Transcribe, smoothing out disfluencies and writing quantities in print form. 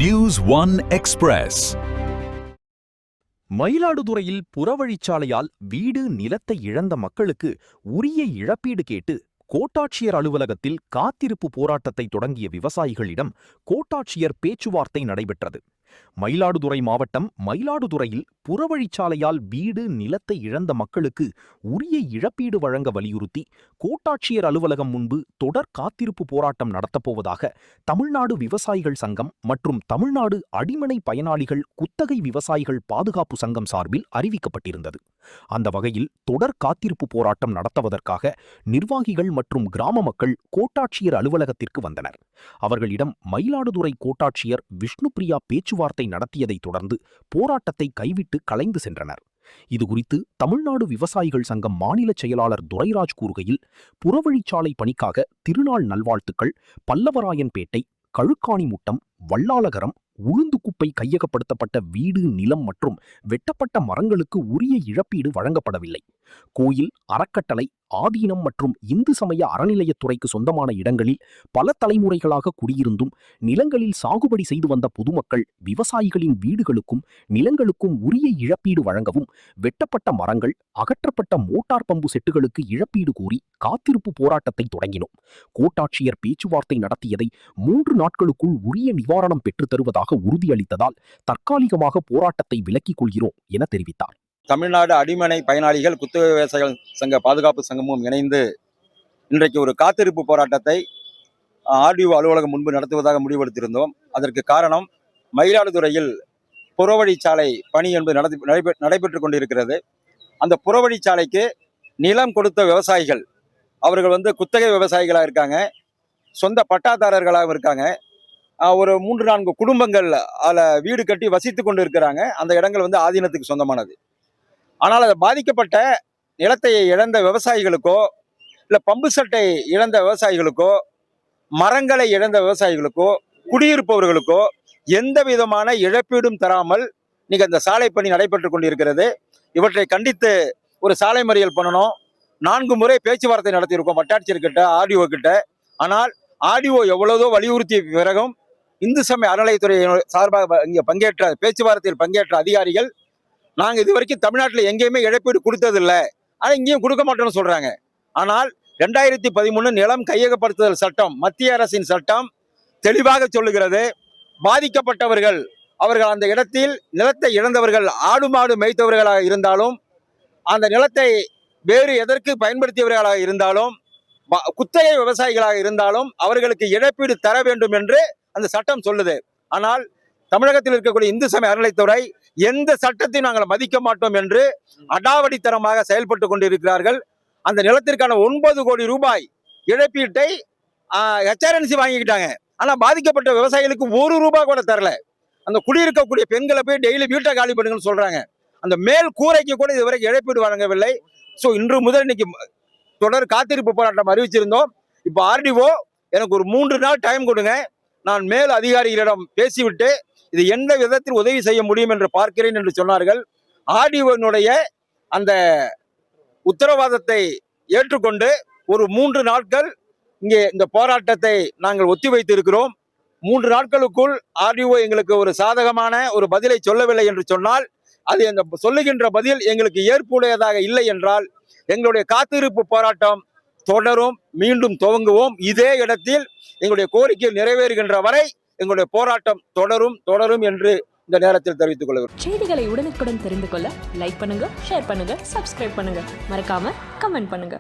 News One Express. மயிலாடுதுறையில் புறவழிச்சாலையால் வீடு நிலத்தை இழந்த மக்களுக்கு உரிய இழப்பீடு கேட்டு கோட்டாட்சியர் அலுவலகத்தில் காத்திருப்பு போராட்டத்தை தொடங்கிய விவசாயிகளிடம் கோட்டாட்சியர் பேச்சுவார்த்தை நடைபெற்றது. மயிலாடுதுறை மாவட்டம் மயிலாடுதுறையில் புறவழிச்சாலையால் வீடு நிலத்தை இழந்த மக்களுக்கு உரிய இழப்பீடு வழங்க வலியுறுத்தி கோட்டாட்சியர் அலுவலகம் முன்பு தொடர் காத்திருப்பு போராட்டம் நடத்தப்போவதாக தமிழ்நாடு விவசாயிகள் சங்கம் மற்றும் தமிழ்நாடு அடிமனை பயனாளிகள் குத்தகை விவசாயிகள் பாதுகாப்பு சங்கம் சார்பில் அறிவிக்கப்பட்டிருந்தது. அந்த வகையில் தொடர் காத்திருப்பு போராட்டம் நடத்துவதற்காக நிர்வாகிகள் மற்றும் கிராம மக்கள் கோட்டாட்சியர் அலுவலகத்திற்கு வந்தனர். அவர்களிடம் மயிலாடுதுறை கோட்டாட்சியர் விஷ்ணுபிரியா பேச்சுவார்த்தை நடத்தியதை தொடர்ந்து போராட்டத்தை கைவிட்டு கலைந்து சென்றனர். இதுகுறித்து தமிழ்நாடு விவசாயிகள் சங்கம் மாநில செயலாளர் துரைராஜ் கூறுகையில், புறவழிச்சாலை பணிக்காக திருநாள் நல்வாழ்த்துக்கள், பல்லவராயன்பேட்டை, கழுக்காணிமுட்டம், வல்லாளகரம், உளுந்து குப்பை கையகப்படுத்தப்பட்ட வீடு நிலம் மற்றும் வெட்டப்பட்ட மரங்களுக்கு உரிய இழப்பீடு வழங்கப்படவில்லை. கோயில், அறக்கட்டளை, ஆதீனம் மற்றும் இந்து சமய அறநிலையத்துறைக்கு சொந்தமான இடங்களில் பல தலைமுறைகளாக குடியிருந்தும் நிலங்களில் சாகுபடி செய்து வந்த பொதுமக்கள் விவசாயிகளின் வீடுகளுக்கும் நிலங்களுக்கும் உரிய இழப்பீடு வழங்கவும், வெட்டப்பட்ட மரங்கள், அகற்றப்பட்ட மோட்டார் பம்பு செட்டுகளுக்கு இழப்பீடு கோரி காத்திருப்பு போராட்டத்தை தொடங்கினோம். கோட்டாட்சியர் பேச்சுவார்த்தை நடத்தியதை 3 நாட்களுக்குள் உரிய நிவாரணம் பெற்றுத் தருவதாக உறுதியளித்ததால் தற்காலிகமாக போராட்டத்தை விலக்கிக் கொள்கிறோம் என தெரிவித்தார். தமிழ்நாடு அடிமனை பயனாளிகள் குத்தகை விவசாயிகள் சங்க பாதுகாப்பு சங்கமும் இணைந்து இன்றைக்கு ஒரு காத்திருப்பு போராட்டத்தை ஆர்டிஓ அலுவலகம் முன்பு நடத்துவதாக முடிவெடுத்திருந்தோம். அதற்கு காரணம், மயிலாடுதுறையில் புறவழிச்சாலை பணி என்பது நடைபெற்று கொண்டிருக்கிறது. அந்த புறவழிச்சாலைக்கு நிலம் கொடுத்த விவசாயிகள் அவர்கள் குத்தகை விவசாயிகளாக இருக்காங்க, சொந்த பட்டாதாரர்களாகவும் இருக்காங்க. ஒரு 3-4 குடும்பங்கள் அதில் வீடு கட்டி வசித்து கொண்டு இருக்கிறாங்க. அந்த இடங்கள் ஆதீனத்துக்கு சொந்தமானது. ஆனால் அது பாதிக்கப்பட்ட நிலத்தை இழந்த விவசாயிகளுக்கோ, இல்லை பம்பு செட்டை இழந்த விவசாயிகளுக்கோ, மரங்களை இழந்த விவசாயிகளுக்கோ, குடியிருப்பவர்களுக்கோ எந்த விதமான இழப்பீடும் தராமல் இன்னைக்கு அந்த சாலை பணி நடைபெற்று கொண்டிருக்கிறது. இவற்றை கண்டித்து ஒரு சாலை மறியல் பண்ணணும். 4 முறை பேச்சுவார்த்தை நடத்தியிருக்கோம் வட்டாட்சியர் கிட்ட, ஆர்டிஓ கிட்ட. ஆனால் ஆர்டிஓ எவ்வளவோ வலியுறுத்திய பிறகும் இந்து சமய அறநிலையத்துறை சார்பாக இங்கே பேச்சுவார்த்தையில் பங்கேற்ற அதிகாரிகள், நாங்கள் இதுவரைக்கும் தமிழ்நாட்டில் எங்கேயுமே இழப்பீடு கொடுத்ததில்லை, ஆனால் இங்கேயும் கொடுக்க மாட்டோம்னு சொல்றாங்க. ஆனால் 2013 நிலம் கையகப்படுத்துதல் சட்டம், மத்திய அரசின் சட்டம் தெளிவாக சொல்லுகிறது, பாதிக்கப்பட்டவர்கள் அவர்கள் அந்த இடத்தில் நிலத்தை இழந்தவர்கள் ஆடு மாடு மேய்த்தவர்களாக இருந்தாலும், அந்த நிலத்தை வேறு எதற்கு பயன்படுத்தியவர்களாக இருந்தாலும், குத்தகை விவசாயிகளாக இருந்தாலும் அவர்களுக்கு இழப்பீடு தர வேண்டும் என்று அந்த சட்டம் சொல்லுது. ஆனால் தமிழகத்தில் இருக்கக்கூடிய இந்து சமய அறநிலையத்துறை எந்த சட்டத்தையும் நாங்கள் மதிக்க மாட்டோம் என்று அடாவடித்தனமாக செயல்பட்டு கொண்டிருக்கிறார்கள். அந்த நிலத்திற்கான 9 கோடி ரூபாய் இழப்பீட்டை HRNC வாங்கிக்கிட்டாங்க. ஆனால் பாதிக்கப்பட்ட விவசாயிகளுக்கு 1 ரூபாய் கூட தரல. அந்த குடியிருக்கக்கூடிய பெண்களை போய் டெய்லி வீட்டை காலி பண்ணுங்கன்னு சொல்றாங்க. அந்த மேல் கூரைக்கு கூட இதுவரைக்கும் இழப்பீடு வழங்கவில்லை. ஸோ இன்று முதல் இன்னைக்கு தொடர் காத்திருப்பு போராட்டம் அறிவிச்சிருந்தோம். இப்போ ஆர்டிஓ எனக்கு ஒரு 3 நாள் டைம் கொடுங்க, நான் மேல் அதிகாரிகளிடம் பேசிவிட்டு இது எந்த விதத்தில் உதவி செய்ய முடியும் என்று பார்க்கிறேன் என்று சொன்னார்கள். ஆர்டிஓனுடைய அந்த உத்தரவாதத்தை ஏற்றுக்கொண்டு ஒரு 3 நாட்கள் இங்கே இந்த போராட்டத்தை நாங்கள் ஒத்தி வைத்து இருக்கிறோம். 3 நாட்களுக்குள் ஆர்டிஓ எங்களுக்கு ஒரு சாதகமான ஒரு பதிலை சொல்லவில்லை என்று சொன்னால், அது அந்த சொல்லுகின்ற பதில் எங்களுக்கு ஏற்புடையதாக இல்லை என்றால் எங்களுடைய காத்திருப்பு போராட்டம் தொடரும், மீண்டும் துவங்குவோம். இதே இடத்தில் எங்களுடைய கோரிக்கை நிறைவேறுகின்ற வரை எங்களுடைய போராட்டம் தொடரும் என்று இந்த நேரத்தில் தெரிவித்துக் கொள்கிறோம். செய்திகளை உடனுக்குடன் தெரிந்து கொள்ள லைக் பண்ணுங்க, ஷேர் பண்ணுங்க, சப்ஸ்கிரைப் பண்ணுங்க, மறக்காம கமெண்ட் பண்ணுங்க.